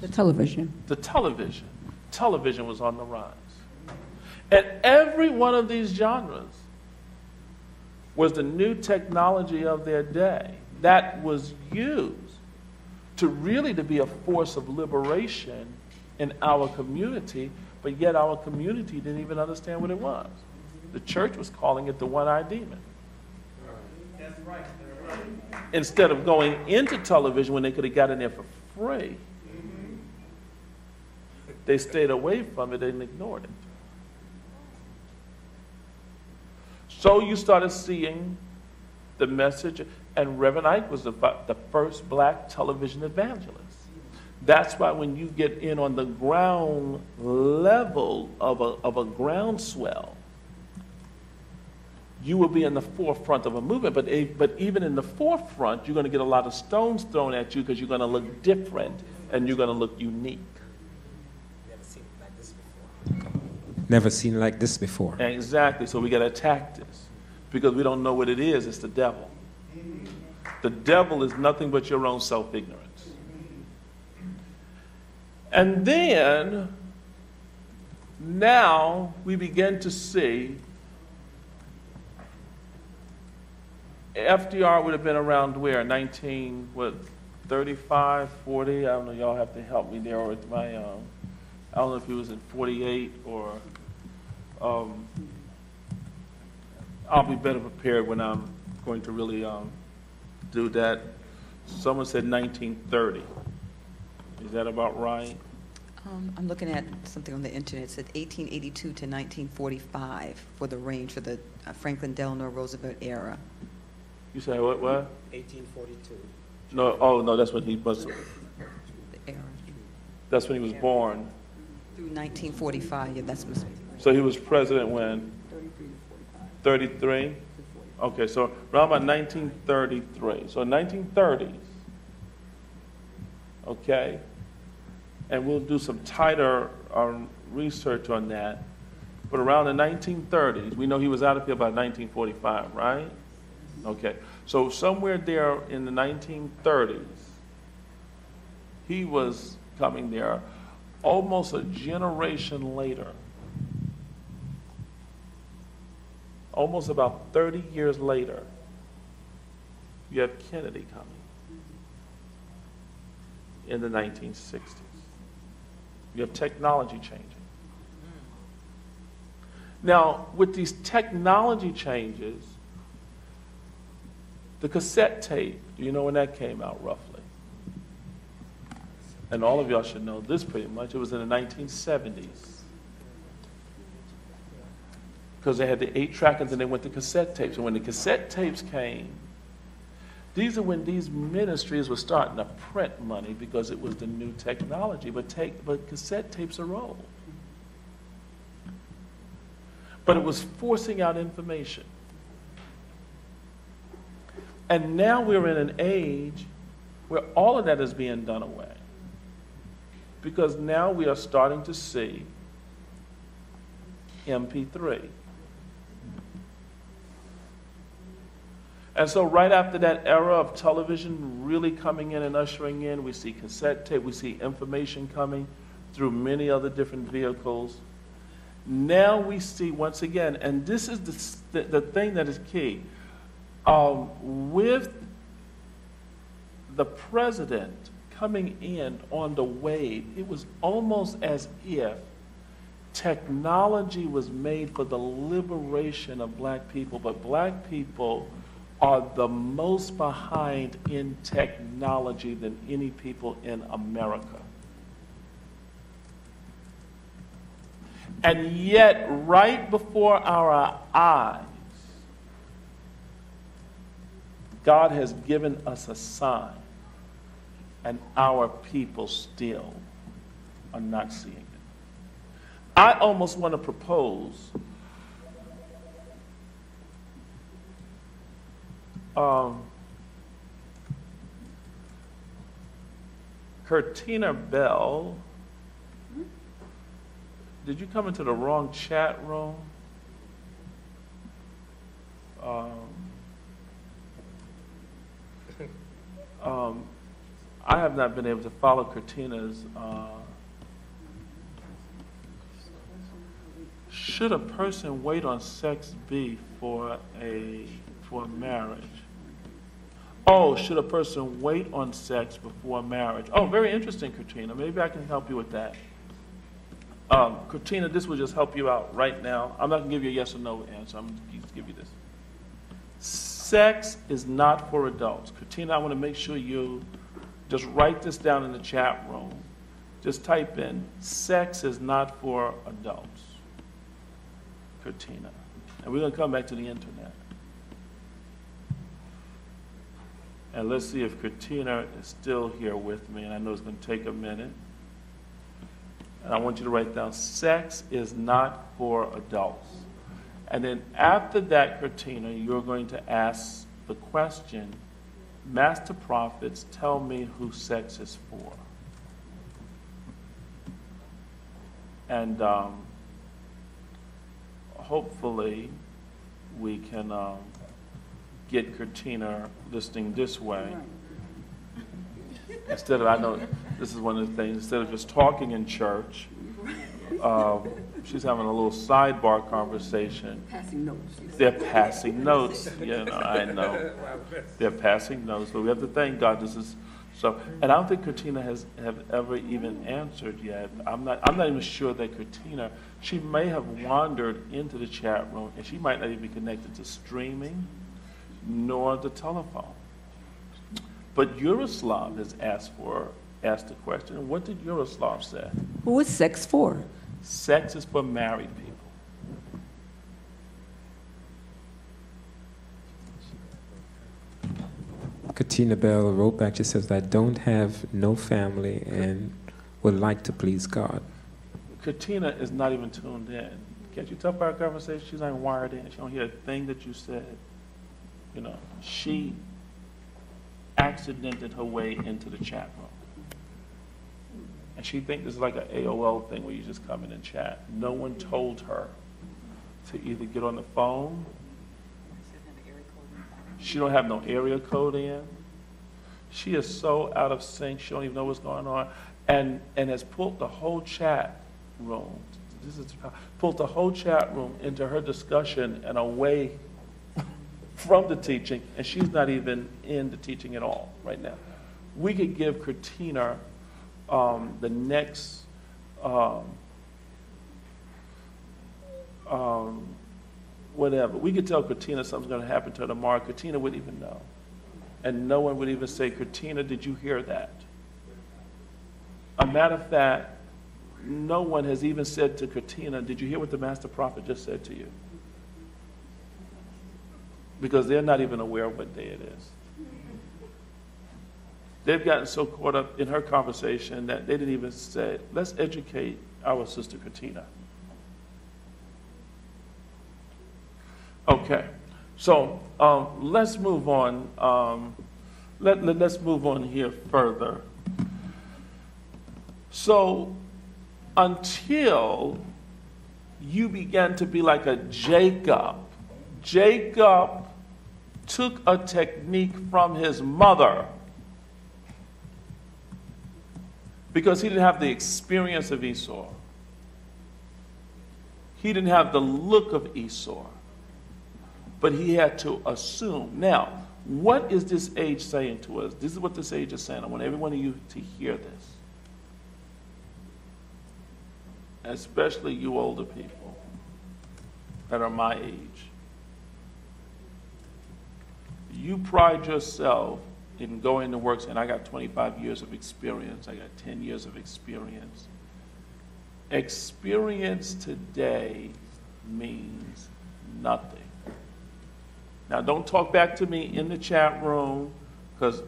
The television. The television. Television was on the rise. And every one of these genres was the new technology of their day that was used to really to be a force of liberation in our community, but yet our community didn't even understand what it was. The church was calling it the one-eyed demon. That's right. Instead of going into television when they could have got in there for free, they stayed away from it and ignored it. So you started seeing the message, and Reverend Ike was the first black television evangelist. That's why when you get in on the ground level of a groundswell, you will be in the forefront of a movement. But even in the forefront, you're going to get a lot of stones thrown at you because you're going to look different and you're going to look unique. Never seen like this before. Exactly. So we got to attack this because we don't know what it is. It's the devil. The devil is nothing but your own self-ignorance. And then, now we begin to see FDR would have been around where? 35, 40? I don't know. Y'all have to help me there with my, I don't know if he was in 48 or, I'll be better prepared when I'm going to really do that. Someone said 1930. Is that about right? I'm looking at something on the internet. It said 1882 to 1945 for the range for the Franklin Delano Roosevelt era. You say what? 1842. No, oh no, that's when he was. The era. That's when he was born. Through 1945, yeah, that's must be. So he was president when? 33? Okay, so around about 1933. So 1930s. Okay? And we'll do some tighter research on that. But around the 1930s, we know he was out of here by 1945, right? Okay. So somewhere there in the 1930s, he was coming there almost a generation later. Almost about 30 years later, you have Kennedy coming in the 1960s. You have technology changing. Now, with these technology changes, the cassette tape, do you know when that came out roughly? And all of y'all should know this pretty much. It was in the 1970s. Because they had the 8-track and then they went to cassette tapes. And when the cassette tapes came, these are when these ministries were starting to print money because it was the new technology. But cassette tapes are old. But it was forcing out information. And now we're in an age where all of that is being done away. Because now we are starting to see MP3. And so right after that era of television really coming in and ushering in, we see cassette tape, we see information coming through many other different vehicles. Now we see once again, and this is the thing that is key, with the president coming in on the wave, it was almost as if technology was made for the liberation of black people, but black people are the most behind in technology than any people in America. And yet, right before our eyes, God has given us a sign, and our people still are not seeing it. I almost want to propose Curtina Bell. Did you come into the wrong chat room? I have not been able to follow Christina's, should a person wait on sex B for marriage? Oh, should a person wait on sex before marriage? Oh, very interesting, Katrina. Maybe I can help you with that. Katrina, this will just help you out right now. I'm not going to give you a yes or no answer. I'm going to just give you this. Sex is not for adults. Katrina, I want to make sure you just write this down in the chat room. Just type in, sex is not for adults. Katrina. And we're going to come back to the internet. And let's see if Katrina is still here with me. And I know it's going to take a minute. And I want you to write down, sex is not for adults. And then after that, Katrina, you're going to ask the question, Master Prophets, tell me who sex is for. And hopefully we can get Katrina listening this way. Instead of, I know this is one of the things, instead of just talking in church, she's having a little sidebar conversation. Passing notes. They're passing notes, you know, I know. They're passing notes, but we have to thank God this is so. And I don't think Katrina have ever even answered yet. I'm not even sure that Katrina, she may have wandered into the chat room, and she might not even be connected to streaming, nor the telephone. But Yaroslav has asked the question. What did Yaroslav say? Who is sex for? Sex is for married people. Katina Bell wrote back, she says, I don't have no family and would like to please God. Katina is not even tuned in. Can't you tell by our conversation? She's not even wired in. She don't hear a thing that you said. You know, she accidented her way into the chat room. And she thinks this is like an AOL thing where you just come in and chat. No one told her to either get on the phone. She don't have no area code in. She is so out of sync, she don't even know what's going on. And has pulled the whole chat room, pulled the whole chat room into her discussion and away from the teaching, and she's not even in the teaching at all right now. We could give Katina the next whatever. We could tell Katina something's going to happen to her tomorrow. Katina wouldn't even know. And no one would even say, Katina, did you hear that? A matter of fact, no one has even said to Katina, did you hear what the Master Prophet just said to you? Because they're not even aware of what day it is. They've gotten so caught up in her conversation that they didn't even say, let's educate our sister Katina. Okay, so let's move on. Let's move on here further. So until you began to be like a Jacob, Jacob took a technique from his mother because he didn't have the experience of Esau. He didn't have the look of Esau, but he had to assume. Now, what is this age saying to us? This is what this age is saying. I want every one of you to hear this, especially you older people that are my age. You pride yourself in going to work saying, I got 25 years of experience, I got 10 years of experience. Experience today means nothing. Now, don't talk back to me in the chat room because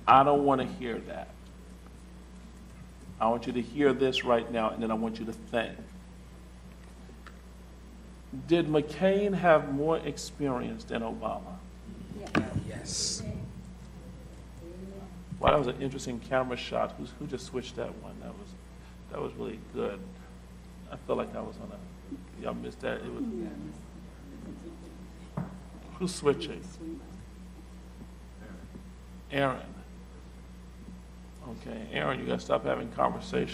I don't want to hear that. I want you to hear this right now, and then I want you to think. Did McCain have more experience than Obama? Yes. Well, that was an interesting camera shot. Who just switched that one? That was really good. I felt like I was on a. Y'all missed that. It was. Who's switching? Aaron. Okay, Aaron, you gotta stop having conversations.